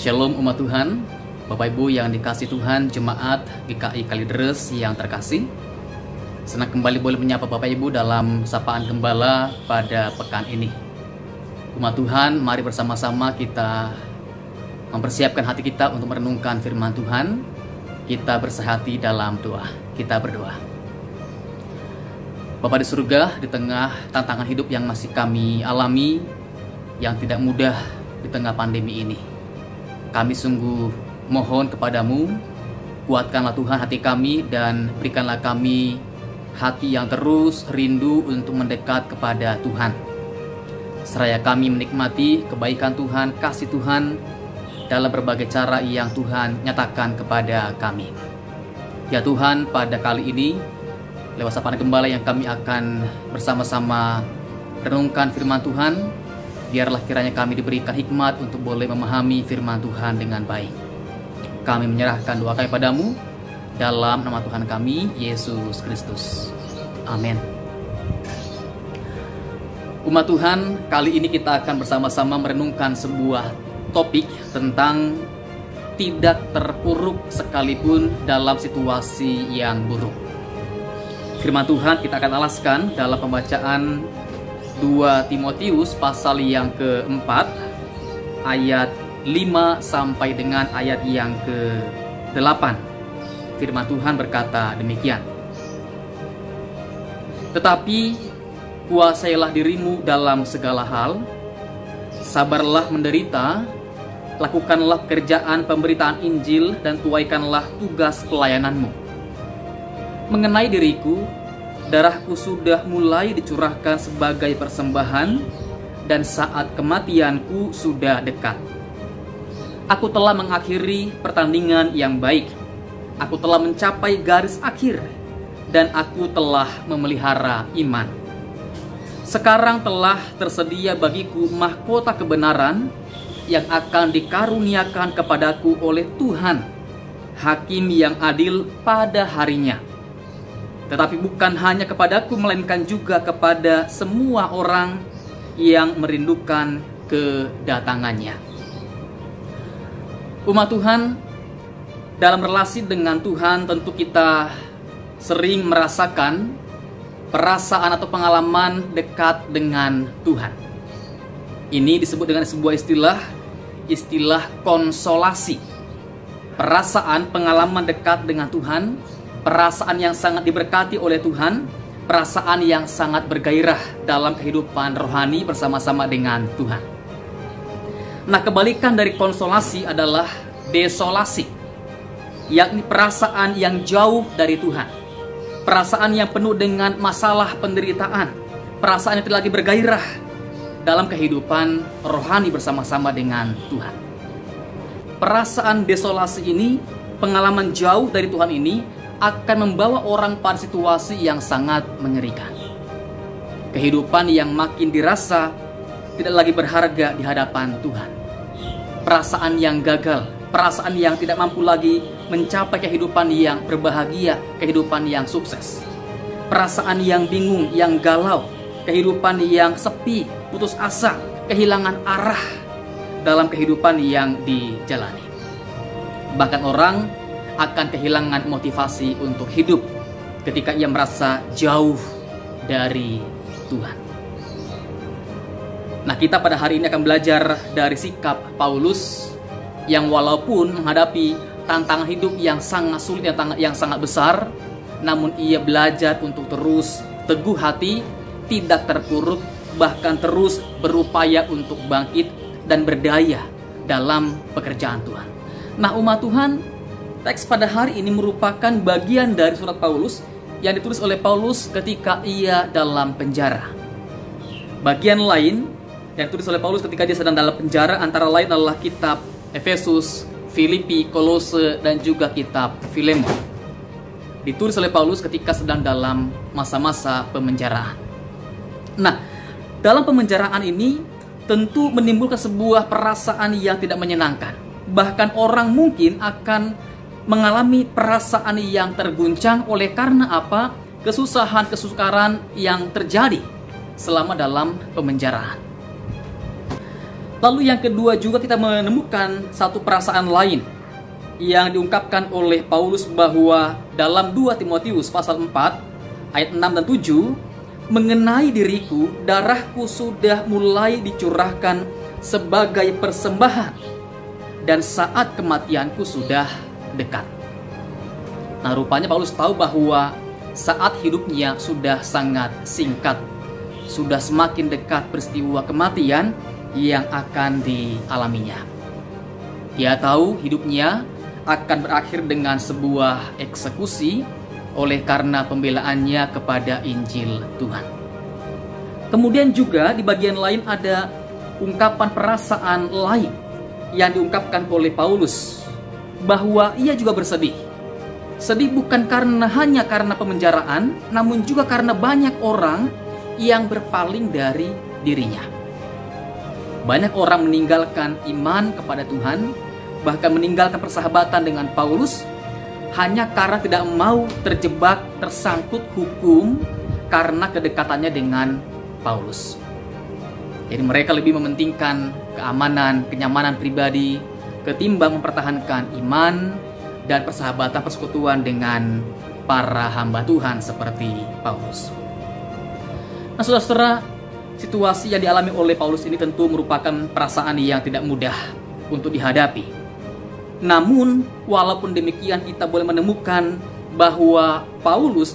Shalom umat Tuhan, Bapak Ibu yang dikasih Tuhan, Jemaat GKI Kalideres yang terkasih. Senang kembali boleh menyapa Bapak Ibu dalam Sapaan Gembala pada pekan ini. Umat Tuhan, mari bersama-sama kita mempersiapkan hati kita untuk merenungkan firman Tuhan. Kita bersehati dalam doa. Kita berdoa. Bapa di surga, di tengah tantangan hidup yang masih kami alami, yang tidak mudah di tengah pandemi ini, kami sungguh mohon kepadamu, kuatkanlah Tuhan hati kami dan berikanlah kami hati yang terus rindu untuk mendekat kepada Tuhan. Seraya kami menikmati kebaikan Tuhan, kasih Tuhan dalam berbagai cara yang Tuhan nyatakan kepada kami. Ya Tuhan, pada kali ini lewat Sapaan Gembala yang kami akan bersama-sama renungkan firman Tuhan, biarlah kiranya kami diberikan hikmat untuk boleh memahami firman Tuhan dengan baik. Kami menyerahkan doa kami padamu dalam nama Tuhan kami, Yesus Kristus. Amin. Umat Tuhan, kali ini kita akan bersama-sama merenungkan sebuah topik tentang tidak terpuruk sekalipun dalam situasi yang buruk. Firman Tuhan kita akan alaskan dalam pembacaan 2 Timotius pasal yang keempat, ayat 5 sampai dengan ayat yang ke-8. Firman Tuhan berkata demikian. Tetapi kuasailah dirimu dalam segala hal, sabarlah menderita, lakukanlah pekerjaan pemberitaan Injil dan tuaikanlah tugas pelayananmu. Mengenai diriku, darahku sudah mulai dicurahkan sebagai persembahan dan saat kematianku sudah dekat. Aku telah mengakhiri pertandingan yang baik. Aku telah mencapai garis akhir dan aku telah memelihara iman. Sekarang telah tersedia bagiku mahkota kebenaran yang akan dikaruniakan kepadaku oleh Tuhan, Hakim yang adil pada harinya. Tetapi bukan hanya kepadaku, melainkan juga kepada semua orang yang merindukan kedatangannya. Umat Tuhan, dalam relasi dengan Tuhan tentu kita sering merasakan perasaan atau pengalaman dekat dengan Tuhan. Ini disebut dengan sebuah istilah konsolasi. Perasaan pengalaman dekat dengan Tuhan, perasaan yang sangat diberkati oleh Tuhan, perasaan yang sangat bergairah dalam kehidupan rohani bersama-sama dengan Tuhan. Nah, kebalikan dari konsolasi adalah desolasi, yakni perasaan yang jauh dari Tuhan, perasaan yang penuh dengan masalah penderitaan, perasaan yang tidak lagi bergairah dalam kehidupan rohani bersama-sama dengan Tuhan. Perasaan desolasi ini, pengalaman jauh dari Tuhan ini akan membawa orang pada situasi yang sangat mengerikan. Kehidupan yang makin dirasa tidak lagi berharga di hadapan Tuhan. Perasaan yang gagal, perasaan yang tidak mampu lagi mencapai kehidupan yang berbahagia, kehidupan yang sukses. Perasaan yang bingung, yang galau, kehidupan yang sepi, putus asa, kehilangan arah dalam kehidupan yang dijalani. Bahkan orang akan kehilangan motivasi untuk hidup ketika ia merasa jauh dari Tuhan. Nah, kita pada hari ini akan belajar dari sikap Paulus yang walaupun menghadapi tantangan hidup yang sangat sulit, yang sangat besar, namun ia belajar untuk terus teguh hati, tidak terpuruk, bahkan terus berupaya untuk bangkit dan berdaya dalam pekerjaan Tuhan. Nah, umat Tuhan, teks pada hari ini merupakan bagian dari surat Paulus yang ditulis oleh Paulus ketika ia dalam penjara. Bagian lain yang ditulis oleh Paulus ketika dia sedang dalam penjara antara lain adalah kitab Efesus, Filipi, Kolose, dan juga kitab Filemon. Ditulis oleh Paulus ketika sedang dalam masa-masa pemenjaraan. Nah, dalam pemenjaraan ini tentu menimbulkan sebuah perasaan yang tidak menyenangkan. Bahkan orang mungkin akan mengalami perasaan yang terguncang oleh karena apa? Kesusahan, kesukaran yang terjadi selama dalam pemenjaraan. Lalu yang kedua juga kita menemukan satu perasaan lain yang diungkapkan oleh Paulus bahwa dalam 2 Timotius pasal 4 ayat 6 dan 7, mengenai diriku, darahku sudah mulai dicurahkan sebagai persembahan dan saat kematianku sudah dekat. Nah, rupanya Paulus tahu bahwa saat hidupnya sudah sangat singkat, sudah semakin dekat peristiwa kematian yang akan dialaminya. Dia tahu hidupnya akan berakhir dengan sebuah eksekusi oleh karena pembelaannya kepada Injil Tuhan. Kemudian juga di bagian lain ada ungkapan perasaan lain yang diungkapkan oleh Paulus bahwa ia juga bersedih. Sedih bukan hanya karena pemenjaraan, namun juga karena banyak orang yang berpaling dari dirinya. Banyak orang meninggalkan iman kepada Tuhan, bahkan meninggalkan persahabatan dengan Paulus hanya karena tidak mau terjebak tersangkut hukum karena kedekatannya dengan Paulus. Jadi mereka lebih mementingkan keamanan, kenyamanan pribadi ketimbang mempertahankan iman dan persahabatan persekutuan dengan para hamba Tuhan seperti Paulus. Nah, saudara-saudara, situasi yang dialami oleh Paulus ini tentu merupakan perasaan yang tidak mudah untuk dihadapi. Namun, walaupun demikian kita boleh menemukan bahwa Paulus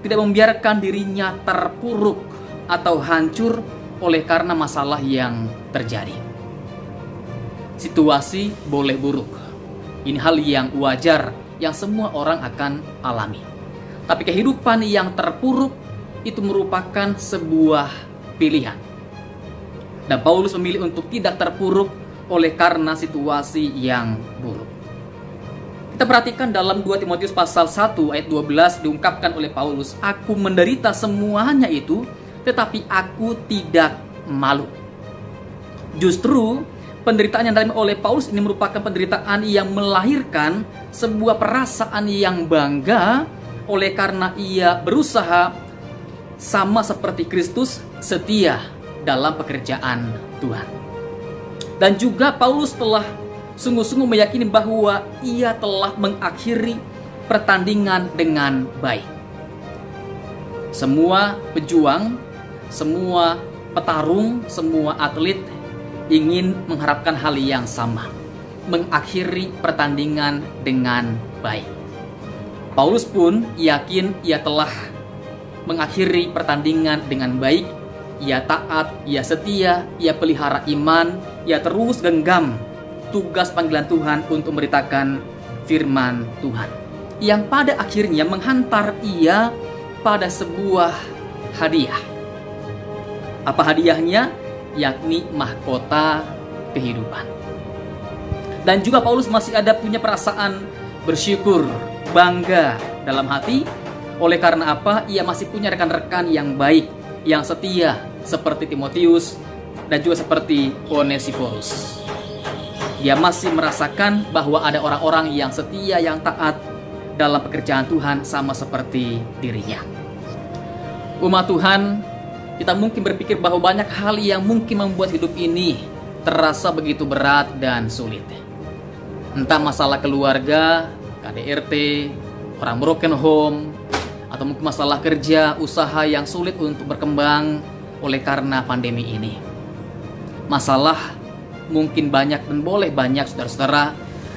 tidak membiarkan dirinya terpuruk atau hancur oleh karena masalah yang terjadi. Situasi boleh buruk. Ini hal yang wajar yang semua orang akan alami. Tapi kehidupan yang terpuruk itu merupakan sebuah pilihan. Dan Paulus memilih untuk tidak terpuruk oleh karena situasi yang buruk. Kita perhatikan dalam 2 Timotius pasal 1 ayat 12 diungkapkan oleh Paulus, "Aku menderita semuanya itu, tetapi aku tidak malu." Justru penderitaan yang dialami oleh Paulus ini merupakan penderitaan yang melahirkan sebuah perasaan yang bangga oleh karena ia berusaha sama seperti Kristus setia dalam pekerjaan Tuhan. Dan juga Paulus telah sungguh-sungguh meyakini bahwa ia telah mengakhiri pertandingan dengan baik. Semua pejuang, semua petarung, semua atlet ingin mengharapkan hal yang sama, mengakhiri pertandingan dengan baik. Paulus pun yakin ia telah mengakhiri pertandingan dengan baik. Ia taat, ia setia, ia pelihara iman, ia terus genggam tugas panggilan Tuhan untuk memberitakan firman Tuhan, yang pada akhirnya menghantar ia pada sebuah hadiah. Apa hadiahnya? Yakni mahkota kehidupan. Dan juga Paulus masih ada punya perasaan bersyukur, bangga dalam hati. Oleh karena apa? Ia masih punya rekan-rekan yang baik, yang setia, seperti Timotius dan juga seperti Onesiphorus. Dia masih merasakan bahwa ada orang-orang yang setia, yang taat dalam pekerjaan Tuhan sama seperti dirinya. Umat Tuhan, kita mungkin berpikir bahwa banyak hal yang mungkin membuat hidup ini terasa begitu berat dan sulit. Entah masalah keluarga, KDRT, orang broken home, atau mungkin masalah kerja, usaha yang sulit untuk berkembang oleh karena pandemi ini. Masalah mungkin banyak dan boleh banyak, saudara-saudara,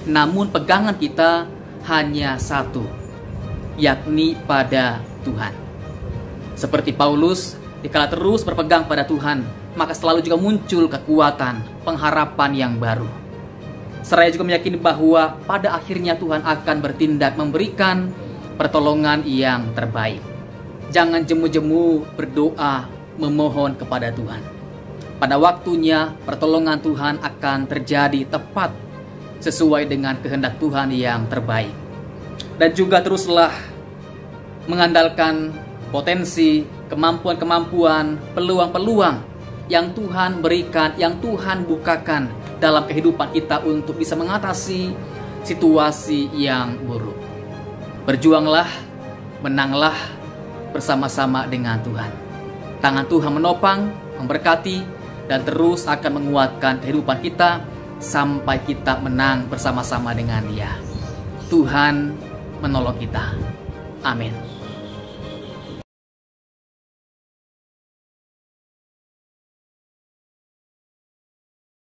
namun pegangan kita hanya satu, yakni pada Tuhan. Seperti Paulus, dikala terus berpegang pada Tuhan, maka selalu juga muncul kekuatan, pengharapan yang baru. Seraya juga meyakini bahwa pada akhirnya Tuhan akan bertindak memberikan pertolongan yang terbaik. Jangan jemu-jemu berdoa memohon kepada Tuhan. Pada waktunya pertolongan Tuhan akan terjadi tepat sesuai dengan kehendak Tuhan yang terbaik. Dan juga teruslah mengandalkan potensi, kemampuan-kemampuan, peluang-peluang yang Tuhan berikan, yang Tuhan bukakan dalam kehidupan kita untuk bisa mengatasi situasi yang buruk. Berjuanglah, menanglah bersama-sama dengan Tuhan. Tangan Tuhan menopang, memberkati, dan terus akan menguatkan kehidupan kita sampai kita menang bersama-sama dengan Dia. Tuhan menolong kita. Amin.